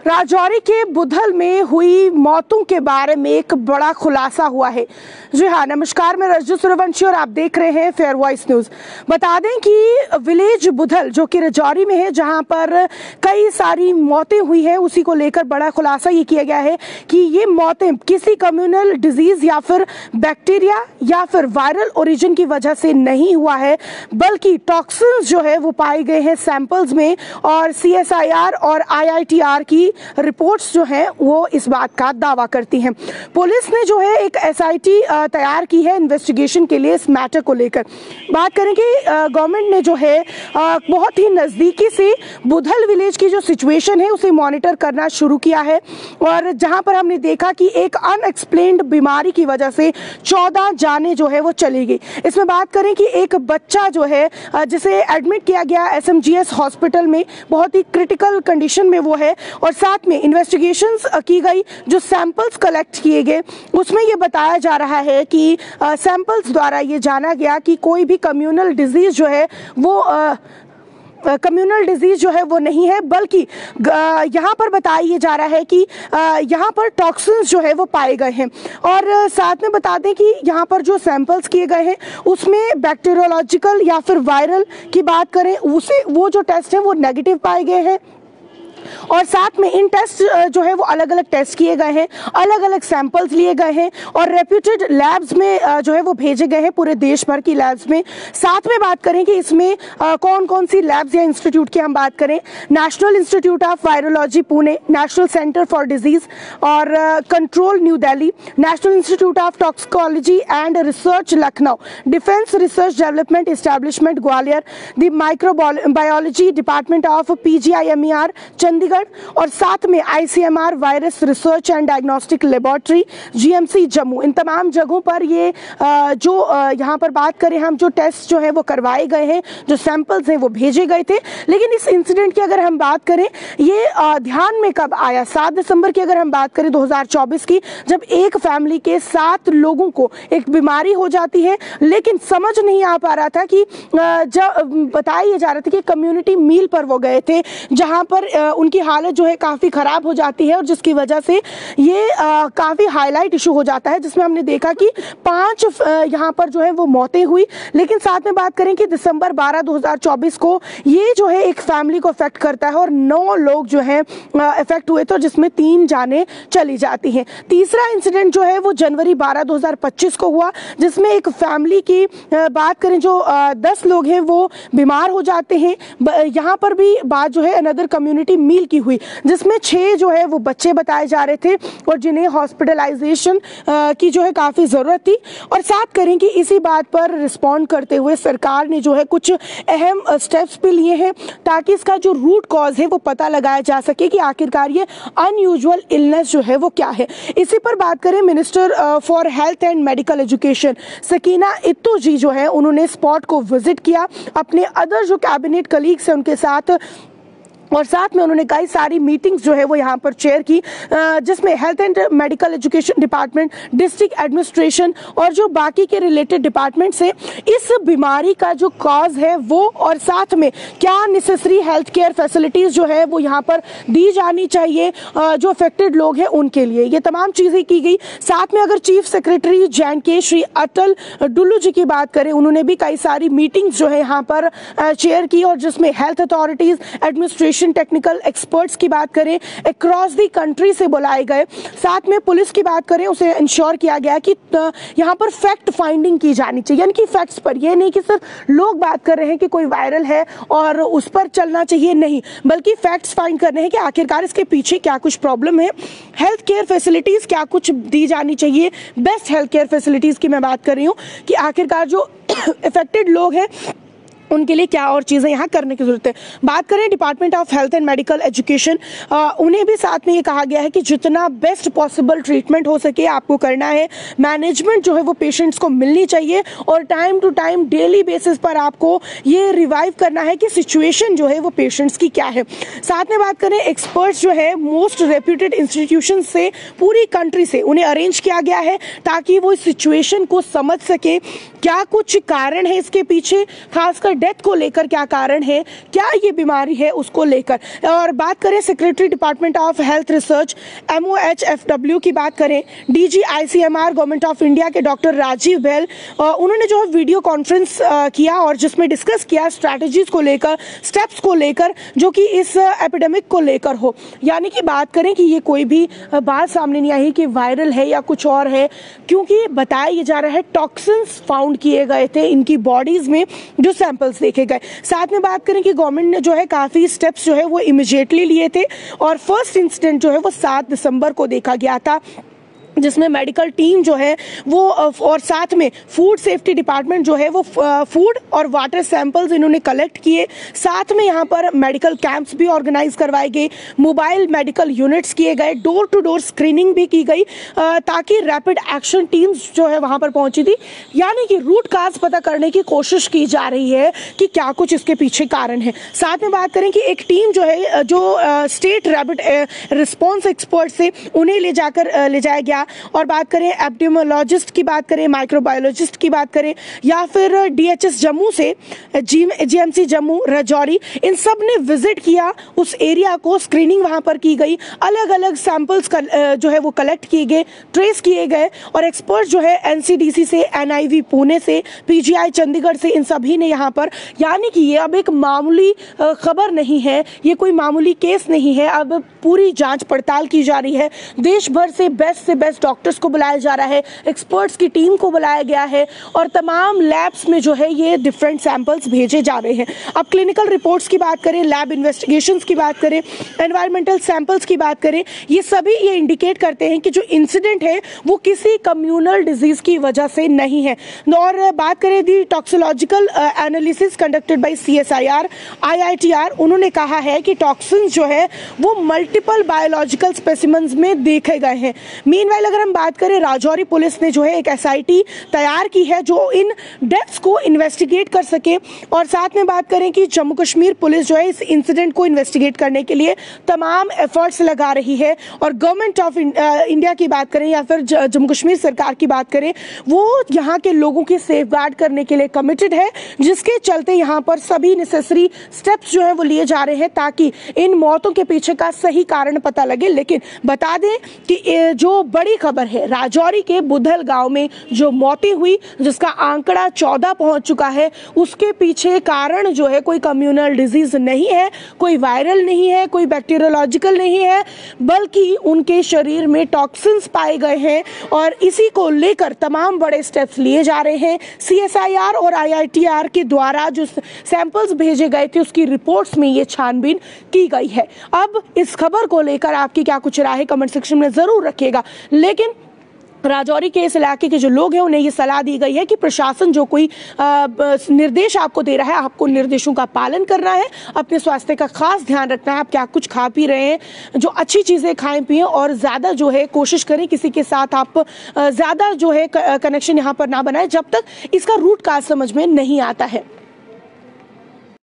राजौरी के बुधल में हुई मौतों के बारे में एक बड़ा खुलासा हुआ है। जी हाँ, नमस्कार, मैं रजू सूर्यवंशी और आप देख रहे हैं फेयर वॉइस न्यूज। बता दें कि विलेज बुधल जो कि राजौरी में है, जहां पर कई सारी मौतें हुई हैं, उसी को लेकर बड़ा खुलासा ये किया गया है कि ये मौतें किसी कम्युनल डिजीज या फिर बैक्टीरिया या फिर वायरल ओरिजिन की वजह से नहीं हुआ है, बल्कि टॉक्सिन्स जो है वो पाए गए हैं सैंपल्स में। और CSIR और IITR की रिपोर्ट्स जो हैं वो इस बात का दावा करती हैं। पुलिस ने जो है एक SIT तैयार की है इन्वेस्टिगेशन के लिए इस मैटर को लेकर। बात करें कि गवर्नमेंट ने जो है बहुत ही नज़दीकी से बुधल विलेज की जो सिचुएशन है उसे मॉनिटर करना शुरू किया है, और जहां पर हमने देखा कि एक अनएक्सप्लेन्ड बीमारी की वजह से 14 जाने जो है वो चली गई। इसमें बात करें कि एक बच्चा जो है जिसे एडमिट किया गया SMGS हॉस्पिटल में, बहुत ही क्रिटिकल कंडीशन में वो है, और साथ में इन्वेस्टिगेशंस की गई, जो सैंपल्स कलेक्ट किए गए उसमें ये बताया जा रहा है कि सैंपल्स द्वारा ये जाना गया कि कोई भी कम्युनल डिजीज जो है वो नहीं है, बल्कि यहाँ पर बताया जा रहा है कि यहाँ पर टॉक्सिन्स जो है वो पाए गए हैं। और साथ में बता दें कि यहाँ पर जो सैंपल्स किए गए हैं उसमें बैक्टीरियोलॉजिकल या फिर वायरल की बात करें, उसे वो जो टेस्ट है वो नेगेटिव पाए गए हैं। और साथ में इन टेस्ट जो है वो अलग अलग टेस्ट किए गए हैं, अलग अलग सैंपल्स लिए गए हैं और रेप्यूटेड लैब्स में जो है वो भेजे गए हैं, पूरे देश भर की लैब्स में। साथ में बात करें कि इसमें कौन कौन सी लैब्स या इंस्टीट्यूट की हम बात करें, national institute of virology Pune, national centre for disease और control New Delhi, national institute of toxicology and research Lucknow, defence research development establishment Gwalior, the microbiology department of PGIMER Chandigarh, और साथ में ICMR virus research and diagnostic laboratory GMC Jammu. इन तमाम जगहों पर ये जो यहाँ पर बात करें हम, जो टेस्ट जो है वो करवाए गए हैं, जो सैंपल्स हैं वो भेजे गए थे। लेकिन इस इंसिडेंट की अगर हम बात करें, ये ध्यान में कब आया, 7 दिसंबर की अगर हम बात करें 2024 की, जब एक फैमिली के 7 लोगों को एक बीमारी हो जाती है, लेकिन समझ नहीं आ पा रहा था कि जब बताया जा रहा था कि कम्युनिटी मील पर वो गए थे, जहाँ पर उनकी हालत जो है काफ़ी ख़राब हो जाती है, और जिसकी वजह से ये काफ़ी हाईलाइट इशू हो जाता है, जिसमें हमने देखा कि 5 यहाँ पर जो है वो मौतें हुई। लेकिन साथ में बात करें कि दिसंबर 12, 2024 को ये जो है एक फैमिली को अफेक्ट करता है और 9 लोग जो है अफेक्ट हुए थे, जिसमें 3 जाने चली जाती हैं। तीसरा इंसिडेंट जो है वो जनवरी 12, 2025 को हुआ, जिसमें एक फैमिली की बात करें जो 10 लोग हैं वो बीमार हो जाते हैं। यहाँ पर भी बात जो है अनदर कम्युनिटी मील की हुई, जिसमें 6 जो है वो बच्चे बताए जा रहे थे और जिन्हें हॉस्पिटलाइजेशन की जो है काफ़ी ज़रूरत थी। और साथ करें कि इसी बात पर रिस्पॉन्ड करते हुए सरकार ने जो है कुछ अहम स्टेप्स भी लिए हैं, ताकि इसका जो रूट कॉज है वो पता लगाया जा सके कि आखिरकार ये अनयूजुअल इलनेस जो है वो क्या है। इसी पर बात करें, minister for health and medical education Sakina Itoo ji जो है, उन्होंने स्पॉट को विजिट किया अपने अदर जो कैबिनेट कलीग्स हैं उनके साथ, और साथ में उन्होंने कई सारी मीटिंग्स जो है वो यहाँ पर चेयर की, जिसमें health and medical education department, district administration और जो बाकी के रिलेटेड डिपार्टमेंट्स हैं, इस बीमारी का जो कॉज है वो, और साथ में क्या नेसेसरी हेल्थ केयर फैसिलिटीज़ जो है वो यहाँ पर दी जानी चाहिए जो अफेक्टेड लोग हैं उनके लिए, ये तमाम चीज़ें की गई। साथ में अगर chief secretary J&K Shri Atal Dullu जी की बात करें, उन्होंने भी कई सारी मीटिंग्स जो है यहाँ पर चेयर की, और जिसमें health authorities, administration, technical experts की बात करें अक्रॉस दी कंट्री से बुलाए गए। साथ में पुलिस की बात करें, उसे इंश्योर किया गया कि यहाँ पर फैक्ट फाइंडिंग की जानी चाहिए, यानी कि फैक्ट्स पर, यह नहीं कि सिर्फ लोग बात कर रहे हैं कि कोई वायरल है और उस पर चलना चाहिए, नहीं, बल्कि फैक्ट्स फाइंड करने हैं कि आखिरकार इसके पीछे क्या कुछ प्रॉब्लम है, हेल्थ केयर फैसिलिटीज क्या कुछ दी जानी चाहिए, बेस्ट हेल्थ केयर फैसिलिटीज की मैं बात कर रही हूँ कि आखिरकार जो अफेक्टेड लोग हैं उनके लिए क्या और चीज़ें यहाँ करने की जरूरत है। बात करें department of health and medical education, उन्हें भी साथ में ये कहा गया है कि जितना बेस्ट पॉसिबल ट्रीटमेंट हो सके आपको करना है, मैनेजमेंट जो है वो पेशेंट्स को मिलनी चाहिए, और time to time daily basis पर आपको ये रिवाइव करना है कि सिचुएशन जो है वो पेशेंट्स की क्या है। साथ में बात करें एक्सपर्ट्स जो है मोस्ट रेप्यूटेड इंस्टीट्यूशन से पूरी कंट्री से उन्हें अरेंज किया गया है, ताकि वो इस सिचुएशन को समझ सके क्या कुछ कारण है इसके पीछे, खासकर डेथ को लेकर क्या कारण है, क्या ये बीमारी है उसको लेकर। और बात करें secretary department of health research MOHFW की बात करें, DG ICMR government of India के डॉक्टर राजीव बैल, उन्होंने जो है वीडियो कॉन्फ्रेंस किया और जिसमें डिस्कस किया स्ट्रैटेजीज को लेकर, स्टेप्स को लेकर जो कि इस एपिडेमिक को लेकर हो। यानी कि बात करें कि ये कोई भी बात सामने नहीं आई कि वायरल है या कुछ और है, क्योंकि बताया जा रहा है टॉक्सिन्स फाउंड किए गए थे इनकी बॉडीज में जो सैंपल्स देखे गए। साथ में बात करें कि गवर्नमेंट ने जो है काफी स्टेप्स जो है वो इमीडिएटली लिए थे और फर्स्ट इंसिडेंट जो है वो 7 दिसंबर को देखा गया था, जिसमें मेडिकल टीम जो है वो और साथ में फूड सेफ्टी डिपार्टमेंट जो है वो फूड और वाटर सैंपल्स इन्होंने कलेक्ट किए। साथ में यहाँ पर मेडिकल कैंप्स भी ऑर्गेनाइज करवाए गए, मोबाइल मेडिकल यूनिट्स किए गए, डोर टू डोर स्क्रीनिंग भी की गई ताकि रैपिड एक्शन टीम्स जो है वहाँ पर पहुंची थी। यानी कि रूट काज पता करने की कोशिश की जा रही है कि क्या कुछ इसके पीछे कारण है। साथ में बात करें कि एक टीम जो है जो स्टेट रैपिड रिस्पॉन्स एक्सपर्ट से उन्हें ले जाया गया। और बात करें एपिडेमियोलॉजिस्ट की बात करें, माइक्रोबायोलॉजिस्ट की बात करें या फिर DHS जम्मू से GMC जम्मू, राजौरी, इन सब ने विजिट किया उस एरिया को, स्क्रीनिंग वहां पर की गई, अलग अलग सैंपल्स जो है वो कलेक्ट किए गए, ट्रेस किए गए और एक्सपर्ट जो है NCDC से, NIV पुणे से, PGI चंडीगढ़ से, इन सभी ने यहाँ पर, यानी कि ये अब एक मामूली खबर नहीं है, ये कोई मामूली केस नहीं है, अब पूरी जांच पड़ताल की जा रही है। देश भर से बेस्ट डॉक्टर्स को बुलाया जा रहा है, एक्सपर्ट्स की टीम को बुलाया गया है और तमाम लैब्स में जो है ये डिफरेंट सैंपल्स भेजे जा रहे हैं। अब क्लिनिकल रिपोर्ट्स की बात करें, लैब इन्वेस्टिगेशंस की बात करें, एनवायरमेंटल सैंपल्स की बात करें, ये सभी ये इंडिकेट करते हैं कि जो इंसिडेंट है वो किसी कम्युनल डिजीज की वजह से नहीं है। और बात करें the toxicological analysis conducted by CSIR IITR, उन्होंने कहा है कि टॉक्सिन्स जो है वो मल्टीपल बायोलॉजिकल स्पेसिमेंस में देखे गए हैं। मीनवाइल अगर हम बात करें, राजौरी पुलिस ने जो है एक SIT तैयार की है जो इन डेथ्स को इन्वेस्टिगेट कर सके। और साथ में बात करें कि जम्मू कश्मीर पुलिस जो है इस इंसिडेंट को इन्वेस्टिगेट करने के लिए तमाम एफर्ट्स लगा रही है। और गवर्नमेंट ऑफ इंडिया की बात करें या फिर जम्मू कश्मीर सरकार की बात करें, वो यहाँ के लोगों की सेफगार्ड करने के लिए कमिटेड है, जिसके चलते यहाँ पर सभी नेसेसरी स्टेप्स जो है वो लिए जा रहे हैं ताकि इन मौतों के पीछे का सही कारण पता लगे। लेकिन बता दें कि जो बड़ी खबर है, राजौरी के बुधल गांव में जो मौतें हुई, जिसका आंकड़ा 14 पहुंच चुका है, उसके पीछे कारण जो है कोई कम्युनल डिजीज नहीं है, कोई वायरल नहीं है, कोई बैक्टीरियोलॉजिकल नहीं है, बल्कि उनके शरीर में टॉक्सिन्स पाए गए हैं और इसी को लेकर तमाम बड़े स्टेप्स लिए जा रहे हैं। CSIR और IITR के द्वारा जो सैंपल्स भेजे गए थे उसकी रिपोर्ट्स में ये छानबीन की गई है। अब इस खबर को लेकर आपकी क्या कुछ राय है, कमेंट सेक्शन में जरूर रखिएगा। लेकिन राजौरी के इस इलाके के जो लोग हैं उन्हें ये सलाह दी गई है कि प्रशासन जो कोई निर्देश आपको दे रहा है, आपको निर्देशों का पालन करना है, अपने स्वास्थ्य का खास ध्यान रखना है। आप क्या कुछ खा पी रहे हैं, जो अच्छी चीज़ें खाएं पिएं और ज़्यादा जो है कोशिश करें किसी के साथ आप ज़्यादा जो है कनेक्शन यहाँ पर ना बनाएं जब तक इसका रूट काज समझ में नहीं आता है।